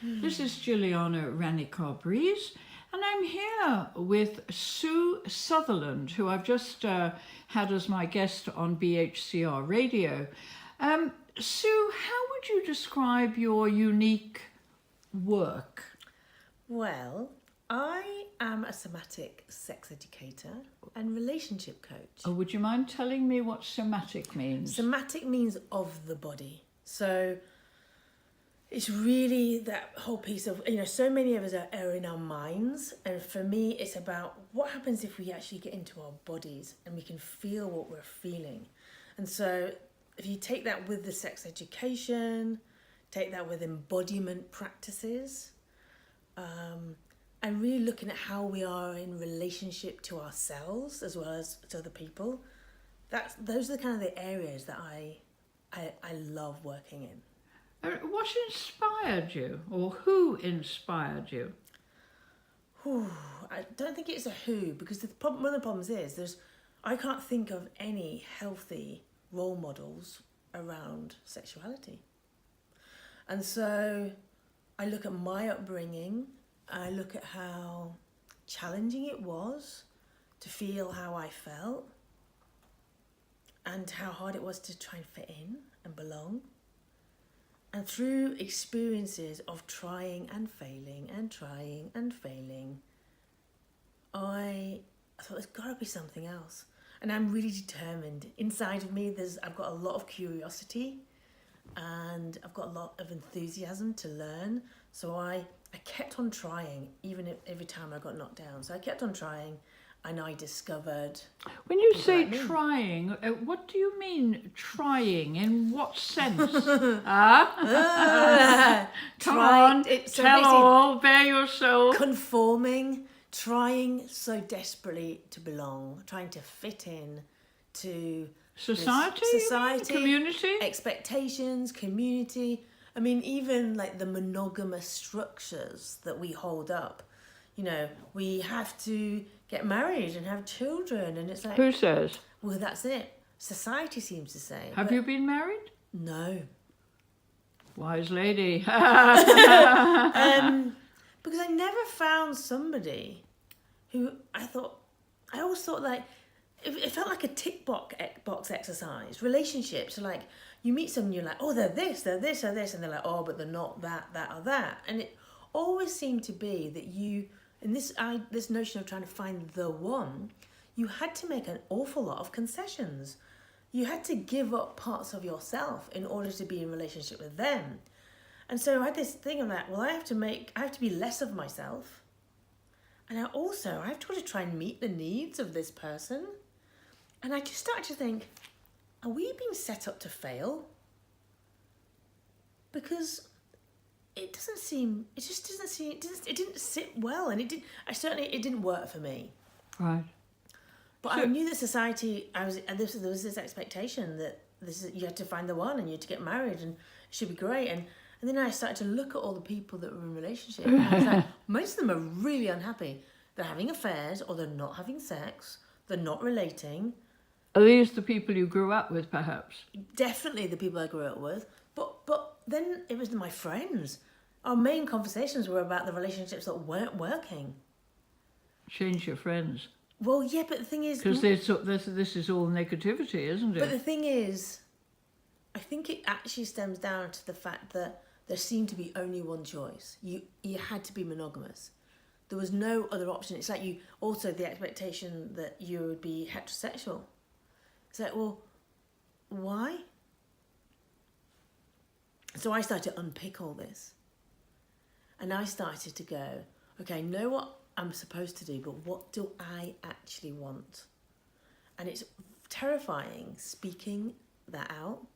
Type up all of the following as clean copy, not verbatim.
This is Jilliana Ranicar-Breese, and I'm here with Sue Sutherland, who I've just had as my guest on BHCR Radio. Sue, how would you describe your unique work? Well, I am a somatic sex educator and relationship coach. Oh, would you mind telling me what somatic means? Somatic means of the body. So it's really that whole piece of, so many of us are in our minds. And for me, it's about what happens if we actually get into our bodies and we can feel what we're feeling. And so if you take that with the sex education, take that with embodiment practices, and really looking at how we are in relationship to ourselves as well as to other people, those are the kind of the areas that I love working in. What inspired you, or who inspired you? I don't think it's a who, because one of the problems is I can't think of any healthy role models around sexuality. And so I look at my upbringing, I look at how challenging it was to feel how I felt and how hard it was to try and fit in and belong. And through experiences of trying and failing and trying and failing, I thought there's got to be something else. And I'm really determined. Inside of me, I've got a lot of curiosity and I've got a lot of enthusiasm to learn. So I kept on trying, even every time I got knocked down. So I kept on trying, and I discovered... When you say trying, what do you mean trying? In what sense? Come on, tell all, bare your soul. Conforming, trying so desperately to belong, trying to fit in to... Society, community, expectations, community. I mean, even like the monogamous structures that we hold up. We have to get married and have children, and it's like... Who says? Well, that's it. Society seems to say. Have you been married? No. Wise lady. Because I never found somebody who I always thought like, it felt like a tick box exercise. Relationships are like, you meet someone, you're like, oh, they're this, they're this, they're this. And they're like, oh, but they're not that, or that. And it always seemed to be that in this notion of trying to find the one, you had to make an awful lot of concessions. You had to give up parts of yourself in order to be in relationship with them. And so I had this thing of that, well, I have to be less of myself. And I have to try and meet the needs of this person. And I just started to think, are we being set up to fail? Because it didn't sit well, and it didn't work for me. Right. But I knew that society, there was this expectation that you had to find the one and you had to get married and it should be great. And then I started to look at all the people that were in relationships. And I was like, most of them are really unhappy. They're having affairs, or they're not having sex. They're not relating. Are these the people you grew up with, perhaps? Definitely the people I grew up with. But then it was my friends. Our main conversations were about the relationships that weren't working. Change your friends. Well, yeah, but the thing is... Because this is all negativity, isn't it? But the thing is, I think it actually stems down to the fact that there seemed to be only one choice. You had to be monogamous. There was no other option. It's like the expectation that you would be heterosexual. It's like, well, why? So I started to unpick all this. And I started to go, okay, I know what I'm supposed to do, but what do I actually want? And it's terrifying speaking that out,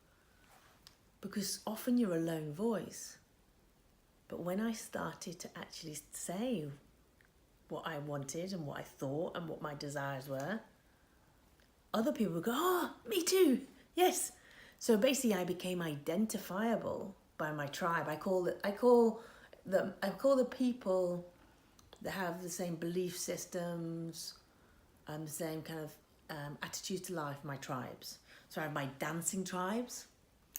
because often you're a lone voice. But when I started to actually say what I wanted and what I thought and what my desires were, other people would go, oh, me too, yes. So basically I became identifiable by my tribe. I call the people that have the same belief systems and the same kind of attitudes to life, my tribes. So I have my dancing tribes,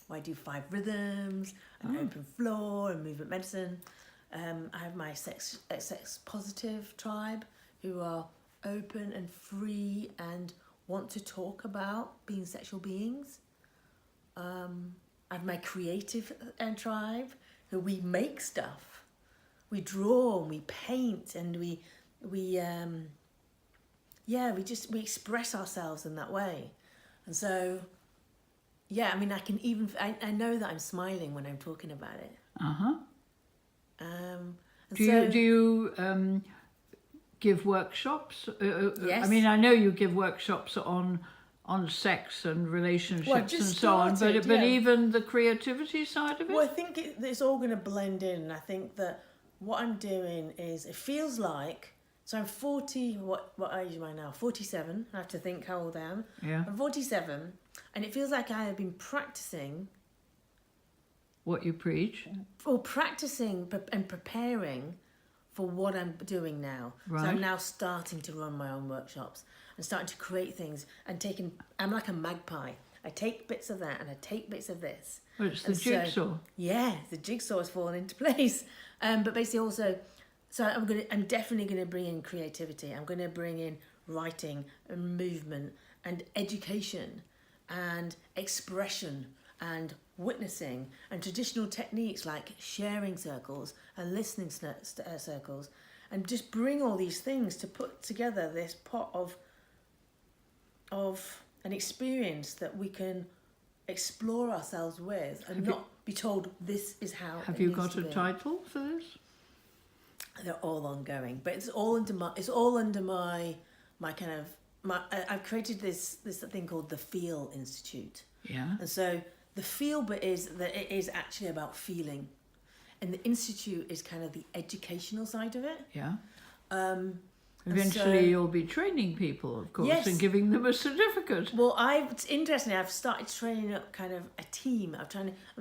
where I do 5 rhythms, and open floor, and movement medicine. I have my sex positive tribe who are open and free and want to talk about being sexual beings. I have my creative tribe who we make stuff. We draw and we paint and we express ourselves in that way. And so, yeah, I mean, I know that I'm smiling when I'm talking about it. Uh-huh. Do you give workshops? Yes. I mean, I know you give workshops on sex and relationships and so on, but even the creativity side of it? Well, I think it's all going to blend in. I think that what I'm doing is, it feels like, so I'm 40, what age am I now? 47. I have to think how old I am. Yeah. I'm 47, and it feels like I have been practicing what you preach, or practicing and preparing for what I'm doing now. Right. So I'm now starting to run my own workshops and starting to create things and I'm like a magpie. I take bits of that and I take bits of this. Well, it's the jigsaw. Yeah, the jigsaw has fallen into place. But basically also, so I'm definitely going to bring in creativity. I'm going to bring in writing and movement and education and expression and witnessing and traditional techniques like sharing circles and listening circles, and just bring all these things to put together this pot of an experience that we can explore ourselves with and not be told this is how have you got a title for this? They're all ongoing, but it's all under my kind of I've created this thing called the Feel Institute. Yeah. And so the feel bit is that it is actually about feeling, and the institute is kind of the educational side of it. Yeah. Eventually you'll be training people, of course, yes, and giving them a certificate. Well, it's interesting. I've started training up kind of a team. I'm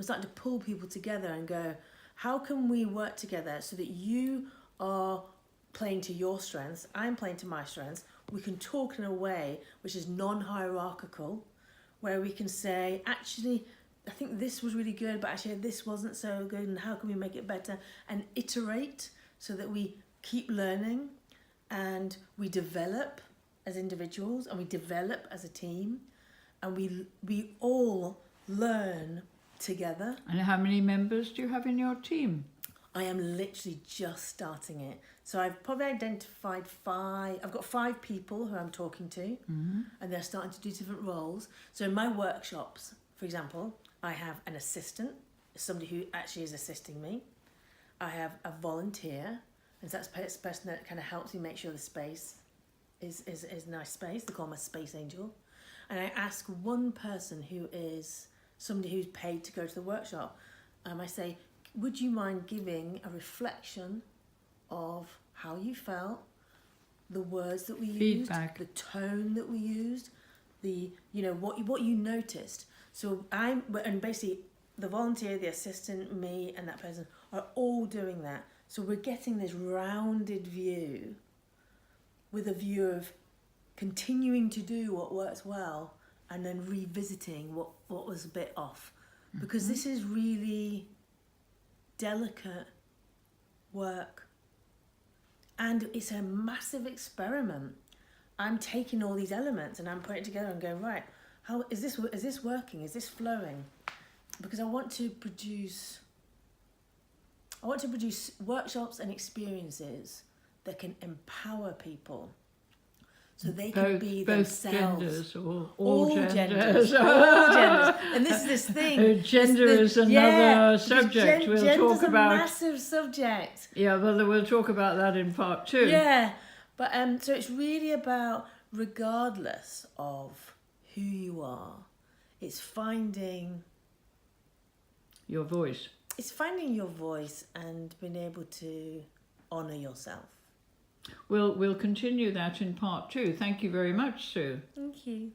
starting to pull people together and go, how can we work together so that you are playing to your strengths, I'm playing to my strengths. We can talk in a way which is non-hierarchical, where we can say, actually, I think this was really good, but actually this wasn't so good, and how can we make it better? And iterate so that we keep learning and we develop as individuals and we develop as a team, and we all learn together. And how many members do you have in your team? I am literally just starting it. So I've probably identified 5. I've got 5 people who I'm talking to, mm-hmm, and they're starting to do different roles. So in my workshops, for example, I have an assistant, somebody who actually is assisting me. I have a volunteer, and that's the person that kind of helps me make sure the space is a nice space. They call me a space angel. And I ask one person who is somebody who's paid to go to the workshop. I say, would you mind giving a reflection of how you felt, the words that we used, the tone that we used, what you noticed. So and basically the volunteer, the assistant, me and that person are all doing that. So we're getting this rounded view with a view of continuing to do what works well and then revisiting what was a bit off. Because this is really delicate work. And it's a massive experiment. I'm taking all these elements and I'm putting it together and going, right, how is this working? Is this flowing? Because I want to produce workshops and experiences that can empower people, so they can be themselves. Both genders or all genders. All genders. And this thing. Gender is another subject we'll talk about. Gender's a massive subject. Yeah, well, we'll talk about that in part 2. Yeah, but so it's really about, regardless of who you are, it's finding your voice. It's finding your voice and being able to honour yourself. We'll continue that in part 2. Thank you very much, Sue. Thank you.